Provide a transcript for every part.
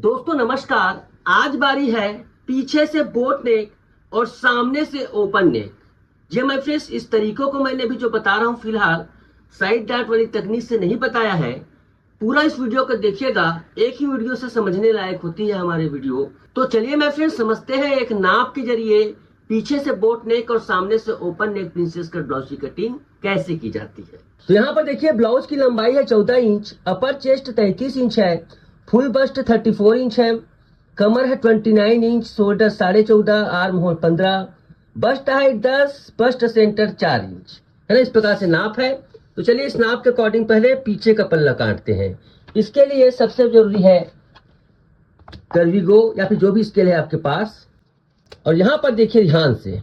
दोस्तों नमस्कार। आज बारी है पीछे से बोट नेक और सामने से ओपन नेक। जी माय फ्रेंड्स, इस तरीकों को मैंने अभी जो बता रहा हूँ फिलहाल साइड डार्ट वाली तकनीक से नहीं बताया है। पूरा इस वीडियो को देखिएगा, एक ही वीडियो से समझने लायक होती है हमारे वीडियो। तो चलिए माय फ्रेंड्स समझते हैं एक नाप के जरिए पीछे से बोट नेक और सामने से ओपन नेक प्रिंसेस कट ब्लाउज की कटिंग कैसे की जाती है। तो यहाँ पर देखिए ब्लाउज की लंबाई है 14 इंच, अपर चेस्ट 33 इंच है, फुल बस्ट 34 इंच है, कमर है 29 inch, shoulder 14.5, arm hole 15, bust height 10, bust centre 4 inch है ना। इस प्रकार से नाप है। तो चलिए इस नाप के अकॉर्डिंग पहले पीछे का पल्ला काटते हैं। इसके लिए सबसे जरूरी है कर्विगो या फिर जो भी स्केल है आपके पास। और यहाँ पर देखिए ध्यान से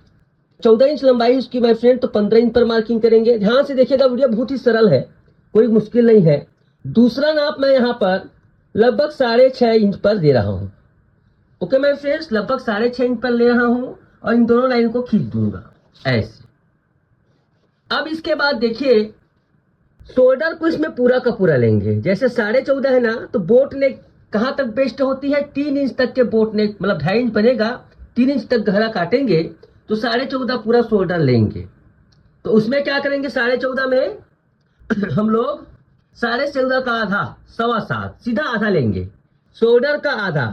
14 इंच लंबाई उसकी माय फ्रेंड, तो 15 इंच पर मार्किंग करेंगे। ध्यान से देखिएगा, वीडियो बहुत ही सरल है, कोई मुश्किल नहीं है। दूसरा नाप मैं यहाँ पर लगभग 6.5 इंच पर दे रहा हूँ। ओके माय फ्रेंड्स, लगभग 6.5 इंच पर ले रहा हूँ और इन दोनों लाइन को खींच दूंगा ऐसे। अब इसके बाद देखिए शोल्डर को इसमें पूरा का पूरा लेंगे। जैसे 14.5 है ना, तो बोट नेक कहाँ तक बेस्ट होती है, 3 इंच तक के बोट नेक, मतलब 2.5 इंच बनेगा, 3 इंच तक गहरा काटेंगे तो 14.5 पूरा शोल्डर लेंगे। तो उसमें क्या करेंगे, 14.5 में हम लोग 14.5 का आधा 7.25 सीधा आधा लेंगे। शोल्डर का आधा,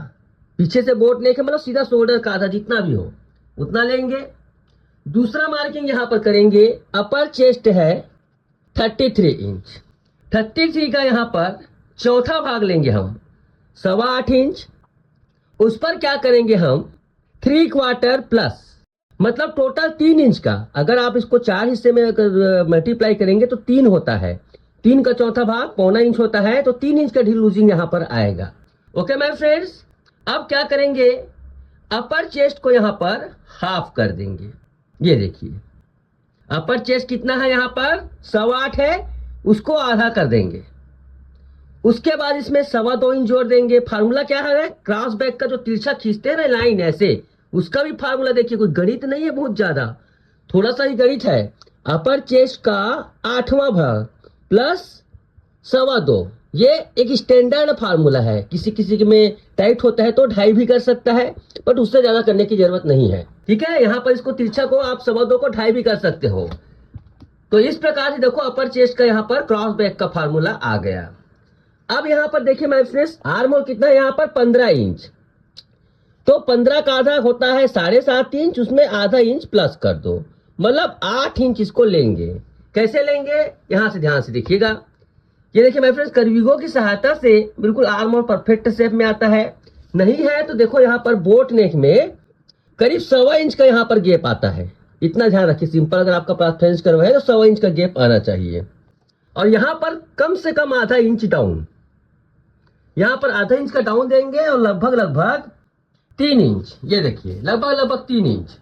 पीछे से बोट नेक है मतलब सीधा शोल्डर का आधा, जितना भी हो उतना लेंगे। दूसरा मार्किंग यहाँ पर करेंगे, अपर चेस्ट है 33 इंच, 33 का यहाँ पर चौथा भाग लेंगे हम 8.25 इंच। उस पर क्या करेंगे हम 3/4 प्लस, मतलब टोटल 3 इंच का। अगर आप इसको 4 हिस्से में मल्टीप्लाई करेंगे तो 3 होता है, 3 का चौथा भाग 1/4 इंच होता है, तो 3 इंच का ढील लूजिंग यहाँ पर आएगा। ओके माय फ्रेंड्स, अब क्या करेंगे, अपर चेस्ट को यहाँ पर हाफ कर देंगे। ये देखिए अपर चेस्ट कितना है, यहाँ पर 8.25 है, उसको आधा कर देंगे। उसके बाद इसमें 2.25 इंच जोड़ देंगे। फार्मूला क्या है, क्रॉस बैक का जो तिरछा खींचते हैं ना लाइन ऐसे, उसका भी फार्मूला देखिए, कोई गणित नहीं है बहुत ज्यादा, थोड़ा सा ही गणित है। अपर चेस्ट का 8वां भाग प्लस 2.25, ये एक स्टैंडर्ड फार्मूला है। किसी किसी के में टाइट होता है तो 2.5 भी कर सकता है, बट उससे ज्यादा करने की जरूरत नहीं है। ठीक है, यहाँ पर इसको तिरछा को आप 2.25 को 2.5 भी कर सकते हो। तो इस प्रकार से देखो अपर चेस्ट का यहाँ पर क्रॉस बैक का फार्मूला आ गया। अब यहाँ पर देखिए माय फ्रेंड्स, आर्म होल कितना है यहाँ पर 15 इंच, तो 15 का आधा होता है 7.5 इंच, उसमें आधा इंच प्लस कर दो, मतलब 8 इंच इसको लेंगे। कैसे लेंगे, यहाँ से ध्यान से देखिएगा। ये देखिए माय फ्रेंड्स, कर्विगो की सहायता से बिल्कुल आर्म और परफेक्ट शेप में आता है। नहीं है तो देखो यहाँ पर बोट नेक में करीब 1.25 इंच का यहाँ पर गैप आता है। इतना ध्यान रखिए, सिंपल अगर आपका प्रेफरेंस करवाए तो 1.25 इंच का गैप आना चाहिए। और यहाँ पर कम से कम आधा इंच डाउन, यहाँ पर आधा इंच का डाउन देंगे और लगभग 3 इंच, ये देखिए लगभग 3 इंच।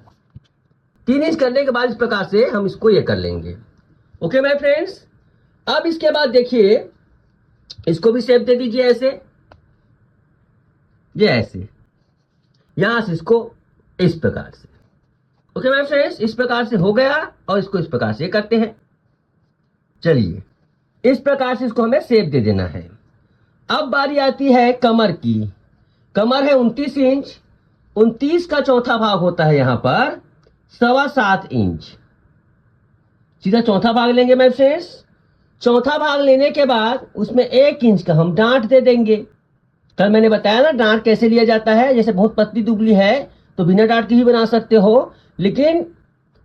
3 इंच करने के बाद इस प्रकार से हम इसको ये कर लेंगे। ओके माय फ्रेंड्स, अब इसके बाद देखिए इसको भी शेप दे दीजिए ऐसे, ये ऐसे, यहां से इसको इस प्रकार से। ओके माय फ्रेंड्स, इस प्रकार से हो गया और इसको इस प्रकार से करते हैं। चलिए इस प्रकार से इसको हमें शेप दे देना है। अब बारी आती है कमर की। कमर है 29 इंच, 29 का चौथा भाग होता है यहाँ पर 7.25 इंच, सीधा चौथा भाग लेंगे माय फ्रेंड्स। चौथा भाग लेने के बाद उसमें 1 इंच का हम डांट दे देंगे। कल मैंने बताया ना डांट कैसे लिया जाता है, जैसे बहुत पतली दुबली है तो बिना डांट के ही बना सकते हो, लेकिन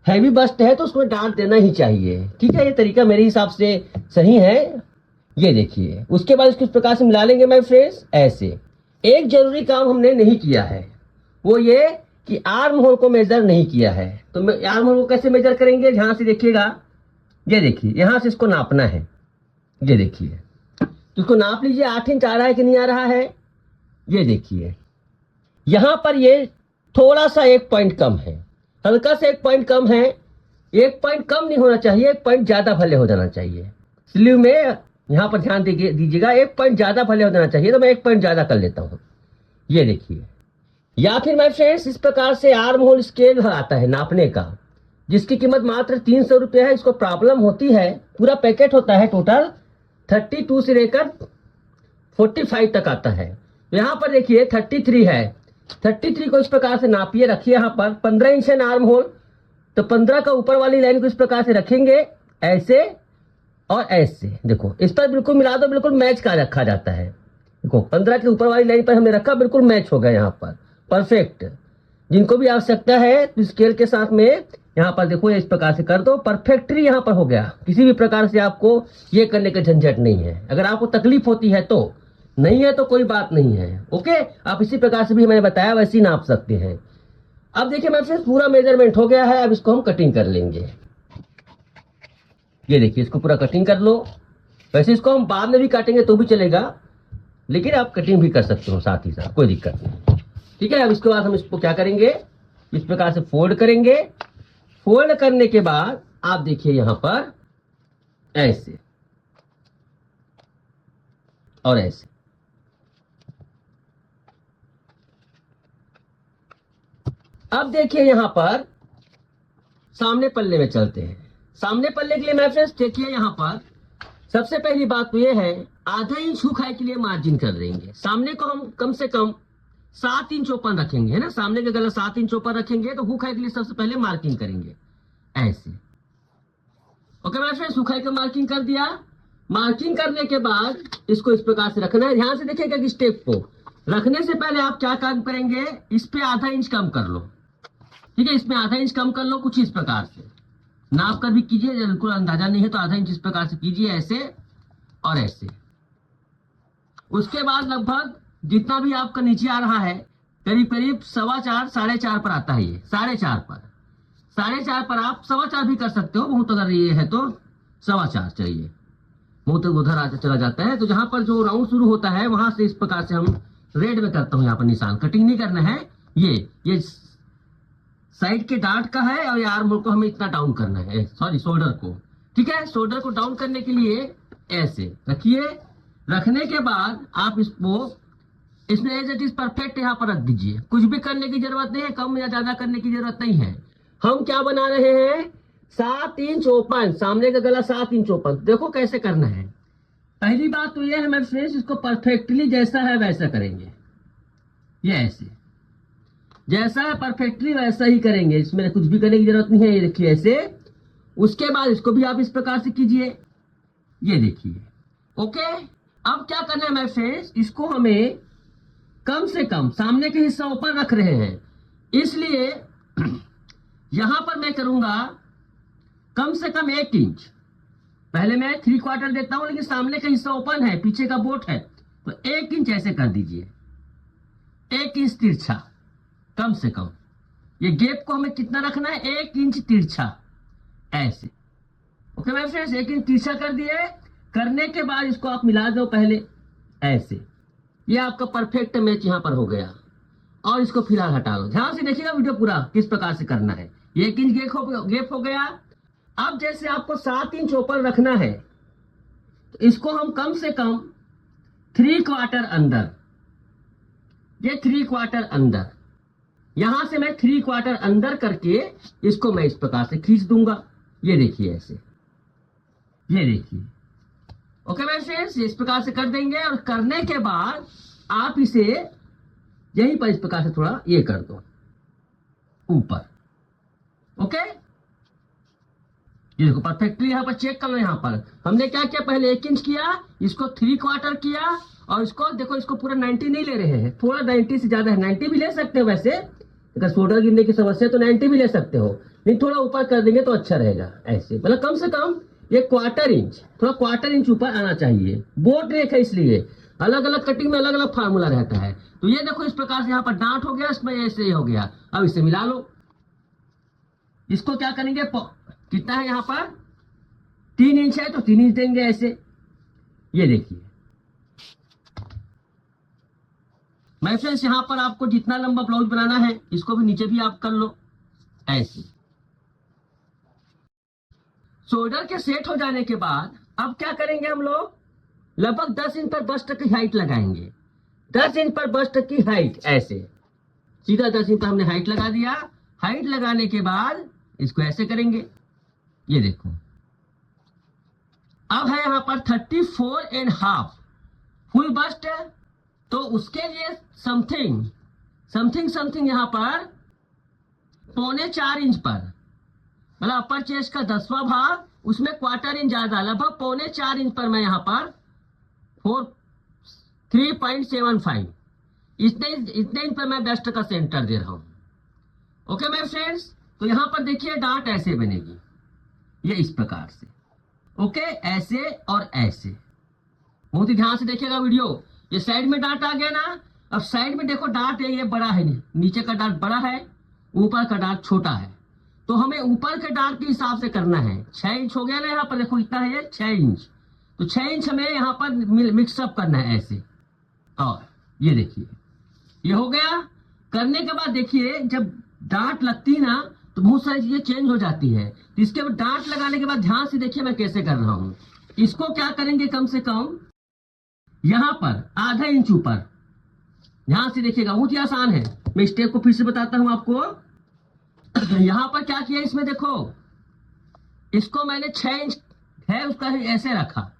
हैवी बस्ट है तो उसमें डांट देना ही चाहिए। ठीक है, ये तरीका मेरे हिसाब से सही है। ये देखिए उसके बाद इसको इस प्रकार से मिला लेंगे माय फ्रेंड्स ऐसे। एक जरूरी काम हमने नहीं किया है, वो ये कि आर्म होल को मेजर नहीं किया है। तो आर्म होल को कैसे मेजर करेंगे, ध्यान से देखिएगा। ये देखिए यहां से इसको नापना है, ये देखिए तो इसको नाप लीजिए 8 इंच आ रहा है कि नहीं आ रहा है। ये देखिए यहां पर ये थोड़ा सा 1 पॉइंट कम है, हल्का से 1 पॉइंट कम है। 1 पॉइंट कम नहीं होना चाहिए, 1 पॉइंट ज्यादा भले हो जाना चाहिए। स्लीव में यहाँ पर ध्यान दीजिएगा, 1 पॉइंट ज्यादा भले हो जाना चाहिए, तो मैं 1 पॉइंट ज्यादा कर लेता हूँ। ये देखिए, या फिर माय फ्रेंड्स इस प्रकार से आर्म होल स्केल आता है नापने का, जिसकी कीमत मात्र 300 रुपये है। इसको प्रॉब्लम होती है, पूरा पैकेट होता है टोटल 32 से लेकर 45 तक आता है। तो यहाँ पर देखिए 33 है, 33 को इस प्रकार से नापिए, रखिए यहाँ पर 15 इंच है आर्म होल, तो 15 का ऊपर वाली लाइन को इस प्रकार से रखेंगे ऐसे और ऐसे। देखो इस पर बिल्कुल मिला दो, बिल्कुल मैच का रखा जाता है। देखो 15 के ऊपर वाली लाइन पर हमने रखा, बिल्कुल मैच हो गया यहाँ पर, परफेक्ट। जिनको भी आवश्यकता है तो स्केल के साथ में यहाँ पर देखो इस प्रकार से कर दो, परफेक्टली यहाँ पर हो गया। किसी भी प्रकार से आपको ये करने का झंझट नहीं है। अगर आपको तकलीफ होती है तो, नहीं है तो कोई बात नहीं है। ओके, आप इसी प्रकार से भी मैंने बताया वैसे ही नाप सकते हैं। अब देखिए मेरे फ्रेंड्स पूरा मेजरमेंट हो गया है, अब इसको हम कटिंग कर लेंगे। ये देखिए इसको पूरा कटिंग कर लो। वैसे इसको हम बाद में भी काटेंगे तो भी चलेगा, लेकिन आप कटिंग भी कर सकते हो साथ ही साथ, कोई दिक्कत नहीं। ठीक है, अब इसके बाद हम इसको क्या करेंगे, इस प्रकार से फोल्ड करेंगे। फोल्ड करने के बाद आप देखिए यहां पर ऐसे और ऐसे। अब देखिए यहां पर सामने पल्ले में चलते हैं। सामने पल्ले के लिए मैं फ्रेंड्स देखिए यहां पर सबसे पहली बात तो ये है, आधा इंच हुक हाई के लिए मार्जिन कर देंगे। सामने को हम कम से कम 7 इंच ओपन रखेंगे, है ना, सामने का गला 7 इंच ओपन रखेंगे, तो हुक हाई के लिए सबसे पहले मार्किंग करेंगे ऐसे। ओके मेरे फ्रेंड्स, हुक हाई का मार्किंग कर दिया। मार्किंग करने के बाद इसको इस प्रकार से रखना है। ध्यान से देखिएगा कि स्टेप को रखने से पहले आप क्या काम करेंगे, इस पे आधा इंच कम कर लो। ठीक है, इसमें आधा इंच कम कर लो, कुछ इस प्रकार से नाप कर भी कीजिए, बिल्कुल अंदाजा नहीं है तो आधा इंच इस प्रकार से कीजिए ऐसे और ऐसे। उसके बाद लगभग जितना भी आपका नीचे आ रहा है, करीब करीब 4.25 4.5 पर आता है। ये 4.5 पर आप 4.25 भी कर सकते हो, बहुत अगर ये है तो 4.25 चाहिए, मुंह तक उधर आते चला जाता है। तो जहां पर जो राउंड शुरू होता है वहां से इस प्रकार से हम रेड में करता हूं, यहाँ पर निशान, कटिंग नहीं करना है। ये साइड के डार्ट का है और ये आर्म होल को हमें इतना डाउन करना है, सॉरी शोल्डर को। ठीक है, शोल्डर को डाउन करने के लिए ऐसे रखिए। रखने के बाद आप इसको इसमें एज इट इज परफेक्ट यहाँ पर रख दीजिए। कुछ भी करने की जरूरत नहीं है, कम या ज्यादा करने की जरूरत नहीं है। हम क्या बना रहे हैं, 7 इंच ओपन, सामने का गला 7 इंच ओपन। देखो कैसे करना है। पहली बात तो यह है मेरे फ्रेंड्स, इसको परफेक्टली जैसा है वैसा करेंगे। ये ऐसे जैसा है परफेक्टली वैसा ही करेंगे, इसमें कुछ भी करने की जरूरत नहीं है। ये देखिए ऐसे। उसके बाद इसको भी आप इस प्रकार से कीजिए, ये देखिए। ओके, अब क्या करना है मेरे फ्रेंड्स, इसको हमें कम से कम सामने के हिस्सा ऊपर रख रहे हैं, इसलिए यहां पर मैं करूंगा कम से कम 1 इंच। पहले मैं 3/4 देता हूं, लेकिन सामने का हिस्सा ओपन है, पीछे का बोट है, तो 1 इंच ऐसे कर दीजिए, 1 इंच तिरछा कम से कम। ये गैप को हमें कितना रखना है, 1 इंच तिरछा ऐसे। ओके मेरे फ्रेंड्स, 1 इंच तिरछा कर दिए। करने के बाद इसको आप मिला दो पहले ऐसे। ये आपका परफेक्ट मैच यहां पर हो गया। और इसको फिलहाल हटा लो। ध्यान से देखिएगा वीडियो पूरा किस प्रकार से करना है। 1 इंच गैप हो गया। अब जैसे आपको 7 इंच ऊपर रखना है, तो इसको हम कम से कम 3/4 अंदर, ये 3/4 अंदर, यहां से मैं 3/4 अंदर करके इसको मैं इस प्रकार से खींच दूंगा। ये देखिए ऐसे, ये देखिए। ओके मेरे फ्रेंड्स, इस प्रकार से कर देंगे। और करने के बाद आप इसे यहीं पर इस प्रकार से थोड़ा ये कर दो ऊपर। ओके, ये देखो परफेक्टली यहाँ पर चेक कर लो। यहाँ पर हमने क्या किया, पहले 1 इंच किया, इसको 3/4 किया, और इसको देखो, इसको पूरा 90 नहीं ले रहे हैं, थोड़ा 90 से ज्यादा है। 90 भी ले सकते हो वैसे, अगर शोल्डर गिरने की समस्या है तो 90 भी ले सकते हो, नहीं थोड़ा ऊपर कर देंगे तो अच्छा रहेगा ऐसे। मतलब कम से कम ये 1/4 इंच, थोड़ा 1/4 इंच ऊपर आना चाहिए। बोट रेख है इसलिए अलग अलग कटिंग में अलग अलग फार्मूला रहता है। तो ये देखो इस प्रकार से यहाँ पर डांट हो गया, इसमें ऐसे हो गया। अब इसे मिला लो। इसको क्या करेंगे, कितना है यहाँ पर 3 इंच है तो 3 इंच देंगे ऐसे। ये देखिए मैं फ्रेंड्स, यहाँ पर आपको जितना लंबा ब्लाउज बनाना है इसको भी नीचे भी आप कर लो ऐसे। शोल्डर के सेट हो जाने के बाद अब क्या करेंगे, हम लोग लगभग 10 इंच पर बस्ट की हाइट लगाएंगे। 10 इंच पर बस्ट की हाइट ऐसे, सीधा 10 इंच पर हमने हाइट लगा दिया। हाइट लगाने के बाद इसको ऐसे करेंगे। ये देखो अब है यहाँ पर 34.5 फुल बस्ट तो उसके लिए समथिंग यहाँ पर 3.25 इंच पर, मतलब अपर चेस्ट का 10वां भाग, उसमें 1/4 इंच ज्यादा, लगभग 3.25 इंच पर मैं यहाँ पर 3.75 इतने इंच पर मैं ब्रेस्ट का सेंटर दे रहा हूं। ओके मेरे फ्रेंड्स, तो यहाँ पर देखिए डांट ऐसे बनेगी, ये इस प्रकार से। ओके, ऐसे और ऐसे, बहुत ही ध्यान से देखिएगा वीडियो। ये साइड में डांट आ गया ना, अब साइड में देखो डांट है, ये बड़ा है, नीचे का डांट बड़ा है, ऊपर का डांट छोटा है, तो हमें ऊपर के डांट के हिसाब से करना है। 6 इंच हो गया ना, यहाँ पर देखो इतना है ये 6 इंच, तो 6 इंच हमें यहाँ पर मिक्सअप करना है ऐसे। और ये देखिए ये हो गया। करने के बाद देखिए जब डांट लगती है ना तो बहुत सारी चीजें चेंज हो जाती है, तो इसके बाद डांट लगाने के बाद ध्यान से देखिए मैं कैसे कर रहा हूं। इसको क्या करेंगे, कम से कम यहां पर ½ इंच ऊपर, ध्यान से देखिएगा, बहुत ही आसान है। मैं स्टेप को फिर से बताता हूं आपको। यहां पर क्या किया, इसमें देखो, इसको मैंने 6 इंच है उसका ऐसे रखा।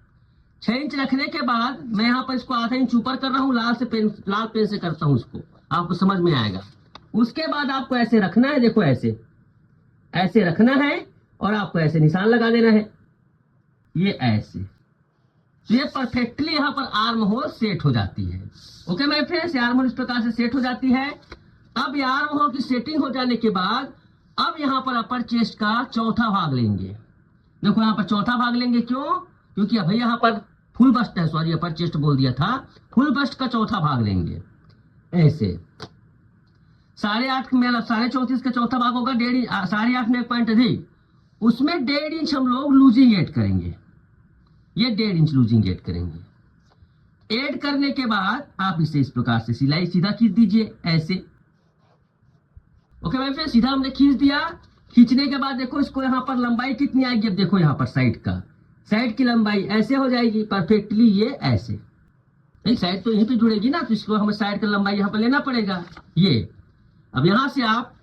6 इंच रखने के बाद मैं यहाँ पर इसको ½ इंच ऊपर कर रहा हूँ, लाल पेन से करता हूँ, इसको आपको समझ में आएगा। उसके बाद आपको ऐसे रखना है, देखो ऐसे रखना है, और आपको ऐसे निशान लगा देना है, ये ऐसे। तो ये परफेक्टली यहाँ पर आर्म होल सेट हो जाती है। ओके मेरे फ्रेंड्स, आर्म होल इस प्रकार से सेट हो जाती है। अब ये आर्म होल की सेटिंग हो जाने के बाद अब यहाँ पर अपर चेस्ट का 4था भाग लेंगे। देखो यहाँ पर 4था भाग लेंगे, क्यों? क्योंकि अभी यहाँ पर फुल बस्ट है, सॉरी अपर चेस्ट बोल दिया था, फुल बस्ट का 4था भाग लेंगे ऐसे। 8.5 में 34.5 का 4था भाग होगा, 8.5 में 1 पॉइंट अधिक, उसमें 1.5 इंच हम लोग लूजिंग ऐड करेंगे, ये 1.5 इंच लूजिंग ऐड करेंगे। ऐड करने के बाद आप इसे इस प्रकार से सिलाई सीधा खींच दीजिए ऐसे। ओके भाई फ्रेंड, सीधा हमने खींच दिया। खींचने के बाद देखो इसको यहाँ पर लंबाई कितनी आएगी, अब देखो यहाँ पर साइड की लंबाई ऐसे हो जाएगी परफेक्टली, ये ऐसे। एक साइड तो यहीं पे जुड़ेगी ना, तो इसको हमें साइड का लंबाई यहाँ पर लेना पड़ेगा ये। अब यहां से आप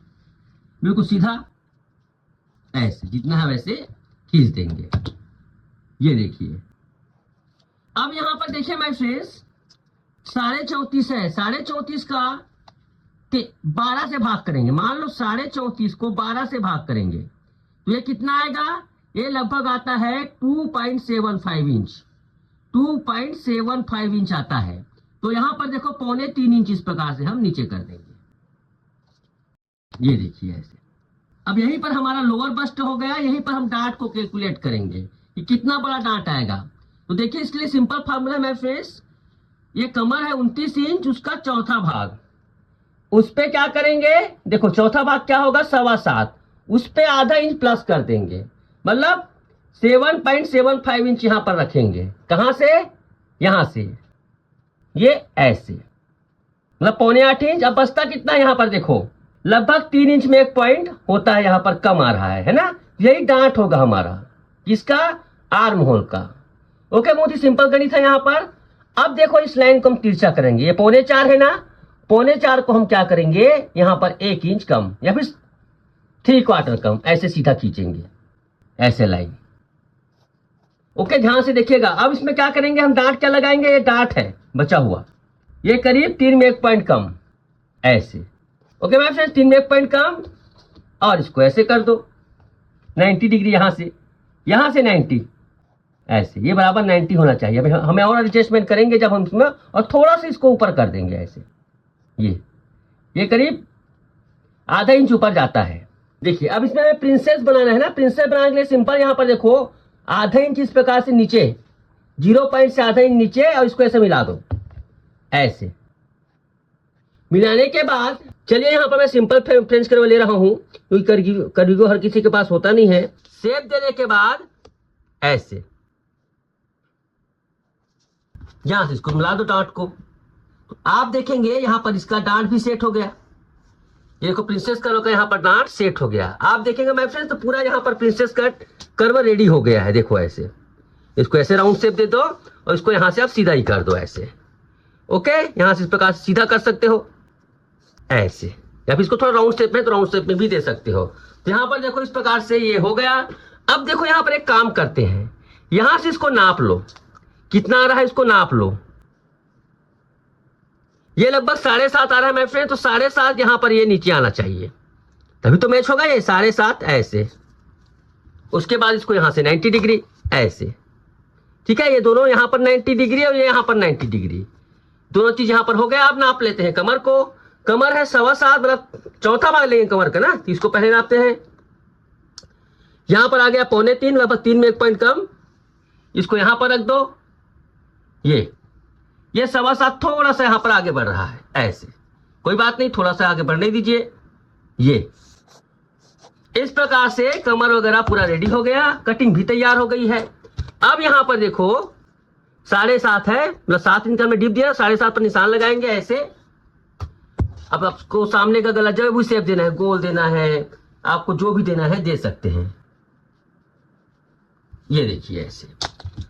बिल्कुल सीधा ऐसे जितना है वैसे खींच देंगे, ये देखिए। अब यहां पर देखिए माय फ्रेंड्स 34.5 है, 34.5 का 12 से भाग करेंगे। मान लो 34.5 को 12 से भाग करेंगे तो ये कितना आएगा, ये लगभग आता है 2.75 इंच, 2.75 इंच आता है। तो यहां पर देखो 3.25 इंच इस प्रकार से हम नीचे कर देंगे, ये देखिए ऐसे। अब यहीं पर हमारा लोअर बस्ट हो गया, यहीं पर हम डांट को कैलकुलेट करेंगे कि कितना बड़ा डांट आएगा। तो देखिए इसके लिए सिंपल फार्मूला है फ्रेंड्स, ये कमर है 29 इंच, उसका 4था भाग, उस पे क्या करेंगे, देखो 4था भाग क्या होगा 7.25, उस पे ½ इंच प्लस कर देंगे, मतलब 7.75 इंच यहां पर रखेंगे। कहां से, यहां से, ये ऐसे, मतलब 7.25 इंच। अब बचता कितना यहां पर देखो, लगभग 3 इंच में 1 पॉइंट होता है, यहां पर कम आ रहा है ना, यही डांट होगा हमारा, किसका, आर्म होल का। ओके, बहुत ही सिंपल गणित है यहां पर। अब देखो इस लाइन को हम तिरछा करेंगे, ये 4.25 है ना, 4.25 को हम क्या करेंगे, यहां पर 1 इंच कम या फिर 3/4 कम, ऐसे सीधा खींचेंगे ऐसे लाइन। ओके, ध्यान से देखिएगा। अब इसमें क्या करेंगे, हम डांट क्या लगाएंगे, ये डांट है बचा हुआ, ये करीब 3 में 1 पॉइंट कम ऐसे। ओके माय फ्रेंड्स, 3 में 1 पॉइंट कम, और इसको ऐसे कर दो 90 डिग्री, यहां से 90 ऐसे, ये बराबर 90 होना चाहिए। अभी हमें और एडजस्टमेंट करेंगे जब हम इसमें, और थोड़ा सा इसको ऊपर कर देंगे ऐसे, ये करीब ½ इंच ऊपर जाता है। देखिए अब इसमें हमें प्रिंसेस बनाना है ना, प्रिंसेस बनाने के लिए सिंपल, यहां पर देखो ½ इंच इस प्रकार से नीचे, 0 पॉइंट से ½ इंच नीचे, और इसको ऐसे मिला दो ऐसे। मिलाने के बाद चलिए यहां पर मैं सिंपल फ्रेंच कर्व ले रहा हूं, क्योंकि कर्व हर किसी के पास होता नहीं है। शेप देने के बाद ऐसे यहां से इसको मिला दो डांट को, तो आप देखेंगे यहां पर इसका डांट भी सेट हो गया। ये देखो प्रिंसेस कर्व का यहाँ पर डांट सेट हो गया। आप देखेंगे माय फ्रेंड्स, तो पूरा यहाँ पर प्रिंसेस कट कर्व रेडी हो गया है। देखो ऐसे, इसको ऐसे राउंड शेप दे दो, और इसको यहाँ से आप सीधा ही कर दो ऐसे। ओके, यहाँ से इस प्रकार से सीधा कर सकते हो ऐसे, या फिर इसको थोड़ा राउंड शेप में, तो राउंड शेप में भी दे सकते हो। तो यहाँ पर देखो इस प्रकार से ये हो गया। अब देखो यहाँ पर एक काम करते हैं, यहाँ से इसको नाप लो, कितना आ रहा है इसको नाप लो। ये लगभग 7.5 आ रहा है माय फ्रेंड, तो 7.5 यहाँ पर ये नीचे आना चाहिए, तभी तो मैच होगा ये 7.5 ऐसे। उसके बाद इसको यहाँ से 90 डिग्री ऐसे, ठीक है। ये दोनों यहाँ पर 90 डिग्री और ये यहाँ पर 90 डिग्री, दोनों चीज यहाँ पर हो गया। आप नाप लेते हैं कमर को, कमर है 7.25, मतलब चौथा भाग लेंगे कमर का ना, तो इसको पहले नापते हैं। यहाँ पर आ गया 2.25, लगभग 3 में 1 पॉइंट कम, इसको यहाँ पर रख दो। ये 7.25 थोड़ा सा यहाँ पर आगे बढ़ रहा है ऐसे, कोई बात नहीं, थोड़ा सा आगे बढ़ने दीजिए। ये इस प्रकार से कमर वगैरह पूरा रेडी हो गया, कटिंग भी तैयार हो गई है। अब यहाँ पर देखो 7.5 है, मतलब 7 इंच में डिप दिया, 7.5 पर निशान लगाएंगे ऐसे। अब आपको सामने का गला जो भी शेप देना है, गोल देना है, आपको जो भी देना है दे सकते हैं। ये देखिए ऐसे।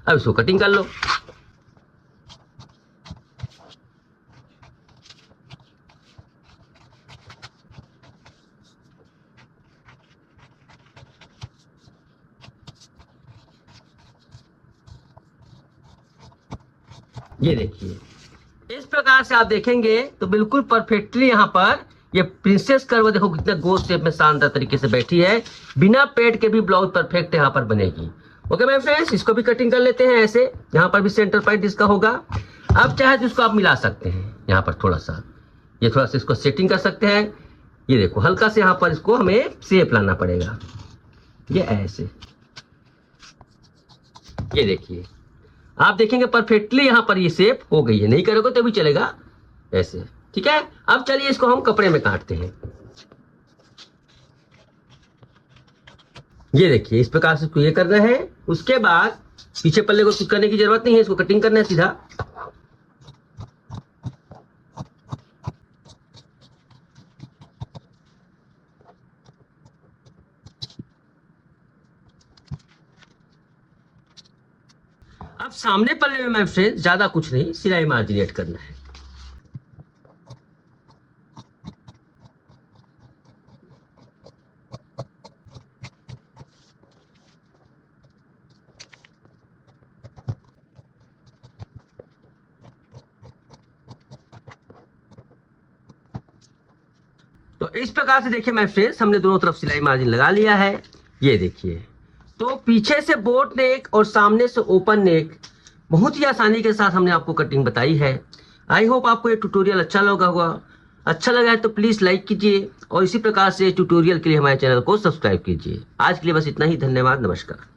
अब इसको कटिंग कर लो। ये देखिए इस प्रकार से आप देखेंगे तो बिल्कुल परफेक्टली यहाँ पर ये प्रिंसेस कर्व देखो कितने गोल शेप में शानदार तरीके से बैठी है, बिना पेड़ के भी ब्लाउज परफेक्ट यहाँ पर बनेगी। ओके माय फ्रेंड्स, इसको भी कटिंग कर लेते हैं ऐसे। यहाँ पर भी सेंटर पॉइंट इसका होगा। अब चाहे तो इसको आप मिला सकते हैं, यहाँ पर थोड़ा सा ये थोड़ा सा इसको सेटिंग कर सकते हैं। ये देखो हल्का से यहाँ पर इसको हमें शेप लाना पड़ेगा, ये ऐसे। ये देखिए आप देखेंगे परफेक्टली यहाँ पर ये शेप हो गई है, नहीं करोगे तो भी चलेगा ऐसे, ठीक है। अब चलिए इसको हम कपड़े में काटते हैं। ये देखिए इस प्रकार से इसको ये करना है। उसके बाद पीछे पल्ले को कुछ करने की जरूरत नहीं है, इसको कटिंग करना है सीधा। अब सामने पल्ले में मैं फ्रेंड ज्यादा कुछ नहीं, सिलाई मार्जिनेट करना है। तो इस प्रकार से देखिए माय फ्रेंड्स, हमने दोनों तरफ सिलाई मार्जिन लगा लिया है। ये देखिए तो पीछे से बोट नेक और सामने से ओपन नेक बहुत ही आसानी के साथ हमने आपको कटिंग बताई है। आई होप आपको ये ट्यूटोरियल अच्छा लगा होगा। अच्छा लगा है तो प्लीज लाइक कीजिए और इसी प्रकार से ट्यूटोरियल के लिए हमारे चैनल को सब्सक्राइब कीजिए। आज के लिए बस इतना ही, धन्यवाद, नमस्कार।